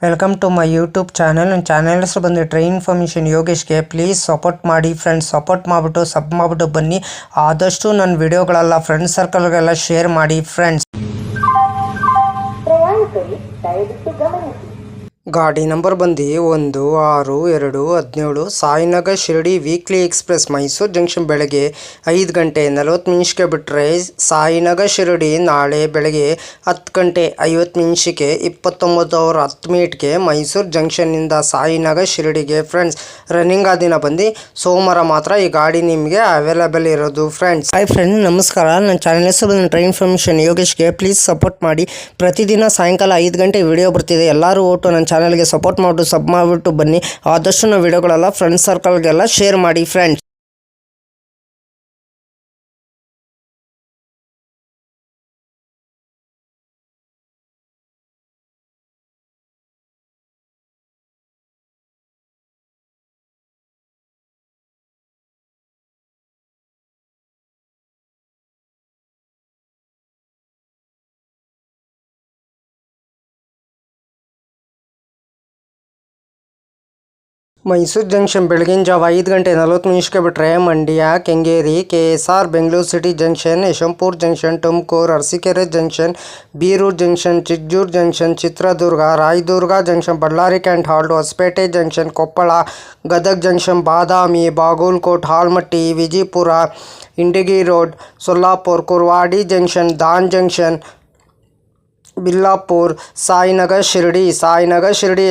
Welcome to my YouTube channel. ನನ್ನ channel ಹೆಸರು ಬಂದು ಟ್ರೈನ್ ಇನ್ಫಾರ್ಮೇಷನ್ ಯೋಗೇಶ್ಗೆ. ಪ್ಲೀಸ್ ಸಪೋರ್ಟ್ ಮಾಡಿ ಫ್ರೆಂಡ್ಸ್. ಸಪೋರ್ಟ್ ಮಾಡಿಬಿಟ್ಟು ಸಬ್ ಮಾಡಿಬಿಟ್ಟು ಬನ್ನಿ. ಆದಷ್ಟು ನನ್ನ ವಿಡಿಯೋಗಳೆಲ್ಲ ಫ್ರೆಂಡ್ಸ್ ಸರ್ಕಲ್ಗೆಲ್ಲ ಶೇರ್ ಮಾಡಿ ಫ್ರೆಂಡ್ಸ್. ಗಾಡಿ ನಂಬರ್ ಬಂದು 16-2-17 Sainagar Shirdi weekly express Mysuru junction ಬೆಳಗ್ಗೆ 5 ಗಂಟೆ 40 ನಿಮಿಷಕ್ಕೆ ಬಿಟ್ಟರೆ ಸಾಯಿನಗರ್ ಶಿರಡಿ ನಾಳೆ ಬೆಳಗ್ಗೆ 10 ಗಂಟೆ 50 ನಿಮಿಷಕ್ಕೆ 29:10 ಮೈಸೂರು ಜಂಕ್ಷನ್ನಿಂದ ಸಾಯಿನಗರ್ ಶಿರಡಿಗೆ ಫ್ರೆಂಡ್ಸ್. ರನ್ನಿಂಗ್ ಆ ದಿನ ಬಂದು ಸೋಮವಾರ ಮಾತ್ರ ಈ ಗಾಡಿ ನಿಮಗೆ ಅವೈಲೇಬಲ್ ಇರೋದು ಫ್ರೆಂಡ್ಸ್. ಹಾಯ್ ಫ್ರೆಂಡ್ಸ್, ನಮಸ್ಕಾರ. ನನ್ನ ಚಾನಲ್ ಹೆಸರು ಬಂದು ಟ್ರೈನ್ ಇನ್ಫಾರ್ಮೇಷನ್ ಯೋಗೇಶ್ಗೆ. ಪ್ಲೀಸ್ ಸಪೋರ್ಟ್ ಮಾಡಿ. ಪ್ರತಿದಿನ ಸಾಯಂಕಾಲ 5 ಗಂಟೆ ವಿಡಿಯೋ ಬರ್ತಿದೆ. ಎಲ್ಲರೂ ಓಟು ನನ್ನ ಚಾನಲ್ಗೆ ಸಪೋರ್ಟ್ ಮಾಡಿಬಿಟ್ಟು ಸಬ್ ಮಾಡಿಬಿಟ್ಟು ಬನ್ನಿ. ಆದಷ್ಟು ನಾವು ವಿಡಿಯೋಗಳೆಲ್ಲ ಫ್ರೆಂಡ್ಸ್ ಸರ್ಕಲ್ಗೆಲ್ಲ ಶೇರ್ ಮಾಡಿ ಫ್ರೆಂಡ್ಸ್. ಮೈಸೂರು ಜಂಕ್ಷನ್ ಬೆಳಗಿನ ಜಾವ 5 ಗಂಟೆ 40 ನಿಮಿಷಕ್ಕೆ ಬಿಟ್ಟರೆ Mandya, Kengeri, KSR, Bengaluru city junction, Yeshwantpur junction, Tumakuru, Arsikere junction, Birur junction, Chikjajur junction, Chitradurga, Rayadurg junction, Ballari cant halt, Hosapete junction, Koppal, Gadag junction, Badami, Bagalkot, Almatti, Vijayapura, Indi road, Solapur, Kurduvadi junction, Daund junction, Belapur, Sainagar Shirdi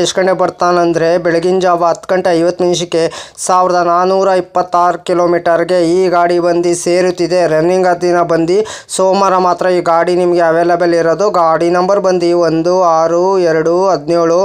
ಎಷ್ಟು ಗಂಟೆ ಬರ್ತಾನಂದರೆ ಬೆಳಗಿನ ಜಾವ 10 ಗಂಟೆ 50 ನಿಮಿಷಕ್ಕೆ 1426 ಕಿಲೋಮೀಟರ್ಗೆ ಈ ಗಾಡಿ ಬಂದು ಸೇರುತ್ತಿದೆ. ರನ್ನಿಂಗ್ ದಿನ ಬಂದು ಸೋಮವಾರ ಮಾತ್ರ ಈ ಗಾಡಿ ನಿಮಗೆ ಅವೈಲೇಬಲ್ ಇರೋದು. ಗಾಡಿ ನಂಬರ್ ಬಂದು 16-2-17.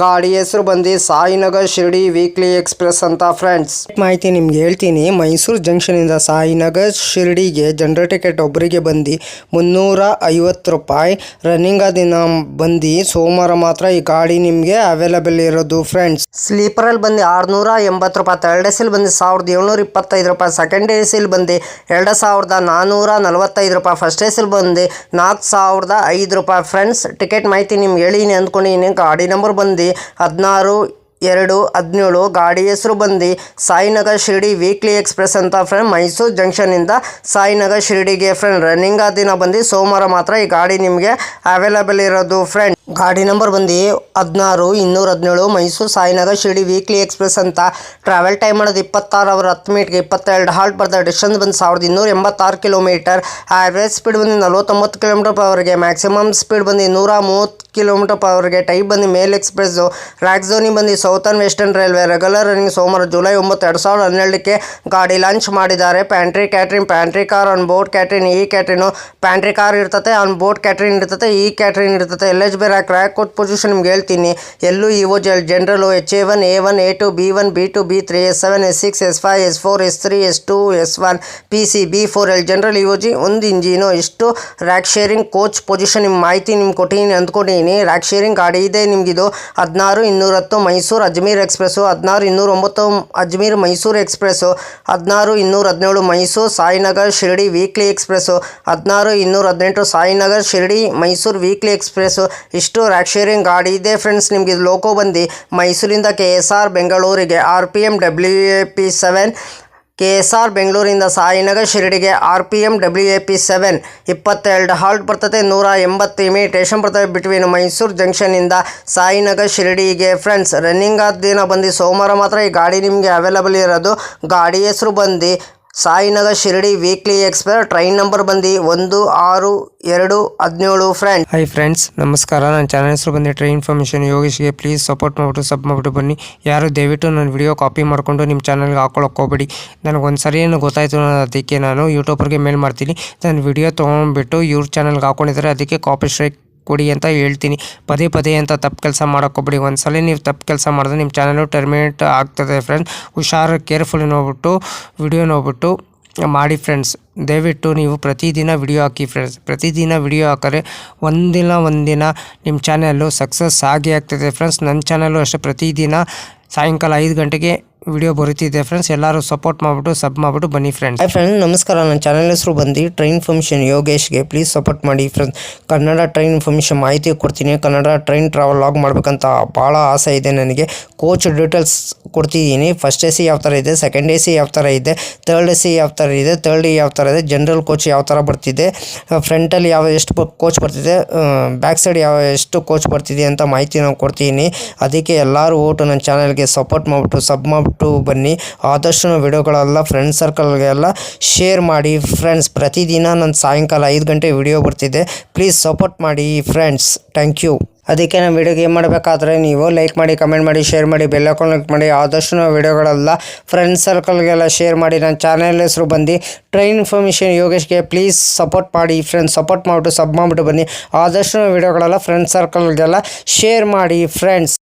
ಗಾಡಿ ಹೆಸರು ಬಂದು ಸಾಯಿನಗರ್ ಶಿರಡಿ ವೀಕ್ಲಿ ಎಕ್ಸ್ಪ್ರೆಸ್ ಅಂತ ಫ್ರೆಂಡ್ಸ್. ಮಾಹಿತಿ ನಿಮ್ಗೆ ಹೇಳ್ತೀನಿ. ಮೈಸೂರು ಜಂಕ್ಷನಿಂದ ಸಾಯಿನಗರ್ ಶಿರಡಿಗೆ ಜನರಲ್ ಟಿಕೆಟ್ ಒಬ್ಬರಿಗೆ ಬಂದು 350 ರೂಪಾಯಿ. ರನ್ನಿಂಗ್ ದಿನ ಬಂದು ಸೋಮವಾರ ಮಾತ್ರ ಈ ಗಾಡಿ ನಿಮಗೆ ಅವೈಲೇಬಲ್ ಇರೋದು ಫ್ರೆಂಡ್ಸ್. ಸ್ಲೀಪರಲ್ಲಿ ಬಂದು 680 ರೂಪಾಯಿ, ಥರ್ಡ್ ಎಸಿಲ್ ಬಂದು 1725 ರೂಪಾಯಿ, ಸೆಕೆಂಡ್ ಎಸಿಲ್ ಬಂದು 2445 ರೂಪಾಯಿ, ಫಸ್ಟ್ ಎಸಿಲ್ ಬಂದು 4005 ರೂಪಾಯಿ ಫ್ರೆಂಡ್ಸ್. ಟಿಕೆಟ್ ಮಾಹಿತಿ ನಿಮ್ಗೆ ಹೇಳಿನಿ ಅಂದ್ಕೊಂಡಿದ್ದೀನಿ. ಗಾಡಿ ನಂಬರ್ ಬಂದು 16-2-17. ಗಾಡಿ ಹೆಸರು ಬಂದು ಸಾಯಿನಗರ್ ಶಿರಡಿ ವೀಕ್ಲಿ ಎಕ್ಸ್ಪ್ರೆಸ್ ಅಂತ ಫ್ರೆಂಡ್. ಮೈಸೂರು ಜಂಕ್ಷನಿಂದ ಸಾಯಿನಗರ್ ಶಿರಡಿಗೆ ಫ್ರೆಂಡ್. ರನ್ನಿಂಗ್ ಆ ದಿನ ಬಂದು ಸೋಮವಾರ ಮಾತ್ರ ಈ ಗಾಡಿ ನಿಮಗೆ ಅವೈಲೇಬಲ್ ಇರೋದು ಫ್ರೆಂಡ್. ಗಾಡಿ ನಂಬರ್ ಬಂದು 16-217 ಮೈಸೂರು ಸಾಯಿನಗರ್ ಶಿರಡಿ ವೀಕ್ಲಿ ಎಕ್ಸ್ಪ್ರೆಸ್ ಅಂತ. ಟ್ರಾವೆಲ್ ಟೈಮ್ ಮಾಡೋದು 26:10 22 ಹಾಲ್ಟ್ ಬರ್ತದೆ. ಡಿಸ್ಟೆನ್ಸ್ ಬಂದು 1286 ಕಿಲೋಮೀಟರ್. ಆವ್ರೇಜ್ ಸ್ಪೀಡ್ ಬಂದು 49 km/h. ಮ್ಯಾಕ್ಸಿಮಮ್ ಸ್ಪೀಡ್ ಬಂದು 130 km/h. ಟೈಪ್ ಬಂದು ಮೇಲ್ ಎಕ್ಸ್ಪ್ರೆಸ್ಸು. ರ್ಯಾಕ್ ಝೋನಿಂಗ್ ಬಂದು southern western railway. Regular running ಸೋಮವಾರ ಜುಲೈ 9, 2012 ಗಾಡಿ ಲಾಂಚ್ ಮಾಡಿದ್ದಾರೆ. Pantry catering, pantry car, on board catering. ಈ ಕ್ಯಾಟ್ರಿನು ಪ್ಯಾಂಟ್ರಿ ಕಾರ್ ಇರ್ತದೆ, ಆನ್ ಬೋರ್ಡ್ ಕ್ಯಾಟ್ರಿನ್ ಇರ್ತದೆ, ಈ ಕ್ಯಾಟ್ರಿನ್ ಇರ್ತದೆ. LHB ಕ್ರ್ಯಾಕ್ ಕೋಡ್ ಪೊಸಿಷನ್ ನಿಮ್ಗೆ ಹೇಳ್ತೀನಿ. LU general HA1, A1, A2, B1, B2, B3, S7, S6, S5, S4, S3, S2, S1, PC, B4, L general UG. ಒಂದು engine. ಇಷ್ಟು rake sharing coach position ನಿಮ್ಮ ಮಾಹಿತಿ ನಿಮ್ಗೆ ಕೊಟ್ಟಿದ್ದೀನಿ ಅಂದ್ಕೊಂಡಿದ್ದೀನಿ. ರ್ಯಾಕ್ ಶೇರಿಂಗ್ ಗಾಡಿ ಇದೆ ನಿಮಗಿದು. 16-210 Mysuru Ajmer express, 16-209 Ajmer Mysuru express, 16-217 Mysuru Sainagar Shirdi weekly express, 16-218 Sainagar Shirdi Mysuru weekly express. ಇಷ್ಟು ರ್ಯಾಕ್ ಶೇರಿಂಗ್ ಗಾಡಿ ಇದೆ ಫ್ರೆಂಡ್ಸ್. ನಿಮಗೆ ಲೋಕೋ ಬಂದು ಮೈಸೂರಿಂದ KSR ಬೆಂಗಳೂರಿಗೆ RPM WAP7. KSR ಬೆಂಗಳೂರಿಂದ ಸಾಯಿನಗರ್ ಶಿರಡಿಗೆ RPM WAP7. 22 ಹಾಲ್ಟ್ ಬರ್ತದೆ. 180 ಇಮಿಟೇಷನ್ ಬರ್ತದೆ ಬಿಟ್ವೀನ್ ಮೈಸೂರು ಜಂಕ್ಷನಿಂದ ಸಾಯಿನಗರ್ ಶಿರಡಿಗೆ ಫ್ರೆಂಡ್ಸ್. ರನ್ನಿಂಗ್ ಆದ ದಿನ ಬಂದು ಸೋಮವಾರ ಮಾತ್ರ ಈ ಗಾಡಿ ನಿಮಗೆ ಅವೈಲೇಬಲ್ ಇರೋದು. ಗಾಡಿ ಹೆಸರು ಬಂದು Sainagar Shirdi weekly express. Train number ಬಂದು 16-2-17 ಫ್ರೆಂಡ್ಸ್. ಹಾಯ್ ಫ್ರೆಂಡ್ಸ್, ನಮಸ್ಕಾರ. ನನ್ನ ಚಾನಲ್ ಹೆಸರು ಬಂದು ಟ್ರೈನ್ ಇನ್ಫಾರ್ಮೇಷನ್ ಯೋಗೇಶ್ಗೆ. ಪ್ಲೀಸ್ ಸಪೋರ್ಟ್ ಮಾಡಿಬಿಟ್ಟು ಸಬ್ ಮಾಡಿಬಿಟ್ಟು ಬನ್ನಿ. ಯಾರು ದಯವಿಟ್ಟು ನನ್ನ ವಿಡಿಯೋ ಕಾಪಿ ಮಾಡಿಕೊಂಡು ನಿಮ್ಮ ಚಾನಲ್ಗೆ ಹಾಕೊಳ್ಳೋಕೆ ಹೋಗ್ಬೇಡಿ. ನನಗೊಂದು ಸರಿ ಏನು ಗೊತ್ತಾಯಿತು, ಅದಕ್ಕೆ ನಾನು ಯೂಟ್ಯೂಬರ್ಗೆ ಮೇಲ್ ಮಾಡ್ತೀನಿ. ನನ್ನ ವಿಡಿಯೋ ತೊಗೊಂಡ್ಬಿಟ್ಟು ಇವ್ರ ಚಾನಲ್ಗೆ ಹಾಕೊಂಡಿದ್ದಾರೆ, ಅದಕ್ಕೆ ಕಾಪಿ ಸ್ಟ್ರೈಕ್ ಕೊಡಿ ಅಂತ ಹೇಳ್ತೀನಿ. ಪದೇ ಅಂತ ತಪ್ಪು ಕೆಲಸ ಮಾಡೋಕ್ಕೋಗ್ಬಿಡಿ. ಒಂದ್ಸಲ ನೀವು ತಪ್ಪು ಕೆಲಸ ಮಾಡಿದ್ರೆ ನಿಮ್ಮ ಚಾನಲು ಟರ್ಮಿನೇಟ್ ಆಗ್ತದೆ ಫ್ರೆಂಡ್ಸ್. ಹುಷಾರು, ಕೇರ್ಫುಲಿ ನೋಡ್ಬಿಟ್ಟು ವಿಡಿಯೋ ನೋಡ್ಬಿಟ್ಟು ಮಾಡಿ ಫ್ರೆಂಡ್ಸ್. ದಯವಿಟ್ಟು ನೀವು ಪ್ರತಿದಿನ ವಿಡಿಯೋ ಹಾಕಿ ಫ್ರೆಂಡ್ಸ್. ಪ್ರತಿದಿನ ವಿಡಿಯೋ ಹಾಕಿದ್ರೆ ಒಂದಿನ ನಿಮ್ಮ ಚಾನಲ್ಲು ಸಕ್ಸಸ್ ಆಗೇ ಆಗ್ತದೆ ಫ್ರೆಂಡ್ಸ್. ನನ್ನ ಚಾನಲ್ಲು ಅಷ್ಟೇ ಪ್ರತಿದಿನ ಸಾಯಂಕಾಲ 5 ಗಂಟೆಗೆ ವಿಡಿಯೋ ಬರುತ್ತಿದೆ ಫ್ರೆಂಡ್ಸ್. ಎಲ್ಲರೂ ಸಪೋರ್ಟ್ ಮಾಡಿಬಿಟ್ಟು ಸಬ್ ಮಾಡಿಬಿಟ್ಟು ಬನ್ನಿ ಫ್ರೆಂಡ್ಸ್. ಹಾಯ್ ಫ್ರೆಂಡ್ಸ್, ನಮಸ್ಕಾರ. ನನ್ನ ಚಾನಲ್ ಹೆಸರು ಬಂದು ಟ್ರೈನ್ ಇನ್ಫಾರ್ಮೇಷನ್ ಯೋಗೇಶ್ಗೆ. ಪ್ಲೀಸ್ ಸಪೋರ್ಟ್ ಮಾಡಿ ಫ್ರೆಂಡ್ಸ್. ಕನ್ನಡ ಟ್ರೈನ್ ಇನ್ಫಾರ್ಮೇಷನ್ ಮಾಹಿತಿ ಕೊಡ್ತೀನಿ. ಕನ್ನಡ ಟ್ರೈನ್ ಟ್ರಾವೆಲ್ ಲಾಗ್ ಮಾಡಬೇಕಂತ ಭಾಳ ಆಸೆ ಇದೆ ನನಗೆ. ಕೋಚ್ ಡೀಟೇಲ್ಸ್ ಕೊಡ್ತಿದ್ದೀನಿ. ಫಸ್ಟ್ AC ಯಾವ ಥರ ಇದೆ, ಸೆಕೆಂಡ್ AC ಯಾವ ಥರ ಇದೆ, ಥರ್ಡ್ AC ಯಾವ ಥರ ಇದೆ, ಥರ್ಡ್ ಯಾವ ಥರ ಇದೆ, ಜನರಲ್ ಕೋಚ್ ಯಾವ ಥರ ಬರ್ತಿದೆ, ಫ್ರಂಟಲ್ಲಿ ಎಷ್ಟು ಕೋಚ್ ಬರ್ತಿದೆ, ಬ್ಯಾಕ್ ಸೈಡ್ ಎಷ್ಟು ಕೋಚ್ ಬರ್ತಿದೆ ಅಂತ ಮಾಹಿತಿ ನಾನು ಕೊಡ್ತೀನಿ. ಅದಕ್ಕೆ ಎಲ್ಲರೂ ಓಟು ನನ್ನ ಚಾನಲ್ಗೆ ಸಪೋರ್ಟ್ ಮಾಡಿಬಿಟ್ಟು ಸಬ್ ಮಾಡಿಬಿಟ್ಟು ಬನ್ನಿ. ಆದಷ್ಟು ವಿಡಿಯೋಗಳೆಲ್ಲ ಫ್ರೆಂಡ್ಸ್ ಸರ್ಕಲ್ಗೆಲ್ಲ ಶೇರ್ ಮಾಡಿ ಫ್ರೆಂಡ್ಸ್. ಪ್ರತಿದಿನ ನನ್ನ ಸಾಯಂಕಾಲ 5 ಗಂಟೆ ವಿಡಿಯೋ ಬರ್ತಿದೆ. ಪ್ಲೀಸ್ ಸಪೋರ್ಟ್ ಮಾಡಿ ಫ್ರೆಂಡ್ಸ್. Thank you. ಅದಕ್ಕೆ ನಮ್ಮ ವಿಡಿಯೋಗೆ ಏನು ಮಾಡಬೇಕಾದ್ರೆ ನೀವು ಲೈಕ್ ಮಾಡಿ, ಕಮೆಂಟ್ ಮಾಡಿ, ಶೇರ್ ಮಾಡಿ, ಬೆಲ್ ಐಕಾನ್ ಕ್ಲಿಕ್ ಮಾಡಿ. ಆದಷ್ಟು ವಿಡಿಯೋಗಳೆಲ್ಲ ಫ್ರೆಂಡ್ಸ್ ಸರ್ಕಲ್ಗೆಲ್ಲ ಶೇರ್ ಮಾಡಿ. ನನ್ನ ಚಾನಲ್ ಹೆಸರು ಬಂದು ಟ್ರೈನ್ ಇನ್ಫಾರ್ಮೇಷನ್ ಯೋಗೇಶ್ಗೆ. ಪ್ಲೀಸ್ ಸಪೋರ್ಟ್ ಮಾಡಿ ಫ್ರೆಂಡ್ಸ್. ಸಪೋರ್ಟ್ ಮಾಡಿಬಿಟ್ಟು ಸಬ್ ಮಾಡಿಬಿಟ್ಟು ಬನ್ನಿ. ಆದಷ್ಟು ವಿಡಿಯೋಗಳೆಲ್ಲ ಫ್ರೆಂಡ್ಸ್ ಸರ್ಕಲ್ಗೆಲ್ಲ ಶೇರ್ ಮಾಡಿ ಫ್ರೆಂಡ್ಸ್.